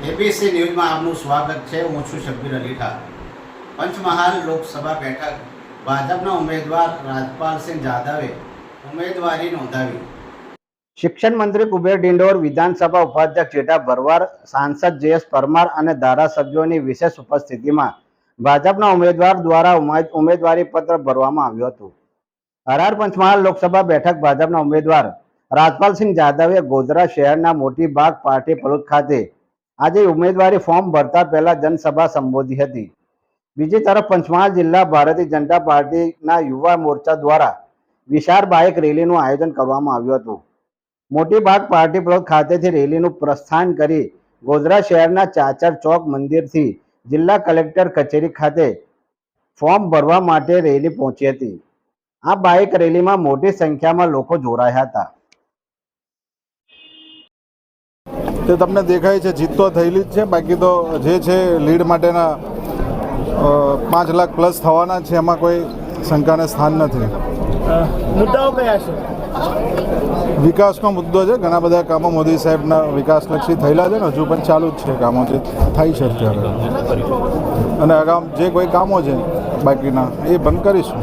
ABC ન્યૂઝમાં આપનું સ્વાગત છે। હું છું શબ્બીર અલી ખાન। પંચમહાલ લોકસભા બેઠક ભાજપના ઉમેદવાર રાજપાલસિંહ જાદવે ઉમેદવારી નોંધાવી। શિક્ષણ મંત્રી કુબેર ડિંડોર, વિધાનસભા ઉપાધ્યક્ષ જેઠા ભરવાડ, સાંસદ જયેશ પરમાર અને ધારાસભ્યોની વિશેષ ઉપસ્થિતિમાં ભાજપના ઉમેદવાર દ્વારા ઉમેદવારી પત્ર ભરવામાં આવ્યું હતું। હરાર પંચમહાલ લોકસભા બેઠક ભાજપના ઉમેદવાર રાજપાલસિંહ જાદવે ગોધરા શહેરના મોટી બાગ પાર્ટી પ્લોટ ખાતે આજે ઉમેદવારી ફોર્મ ભરતા પહેલા જનસભા સંબોધી હતી। બીજી તરફ પંચમહાલ જિલ્લા ભારતીય જનતા પાર્ટીના યુવા મોરચા દ્વારા વિશાળ બાઇક રેલીનું આયોજન કરવામાં આવ્યું હતું। મોટી બાગ પાર્ટી પ્લોટ ખાતેથી રેલીનું પ્રસ્થાન કરી ગોધરા શહેરના ચાચર ચોક મંદિરથી જિલ્લા કલેક્ટર કચેરી ખાતે ફોર્મ ભરવા માટે રેલી પહોંચી હતી। આ બાઇક રેલીમાં મોટી સંખ્યામાં લોકો જોડાયા હતા। તે તમને દેખાય છે જીત તો થયેલી જ છે, બાકી તો જે છે લીડ માટેના 5 લાખ પ્લસ થવાના છે, એમાં કોઈ શંકાને સ્થાન નથી। મુદ્દાઓ કયા છે? વિકાસનો મુદ્દો છે, ઘણા બધા કામો મોદી સાહેબના વિકાસલક્ષી થયેલા છે ને હજુ પણ ચાલુ જ છે, કામો જે થાય છે અત્યારે, અને આગામ જે કોઈ કામો છે બાકીના એ બંધ કરીશું।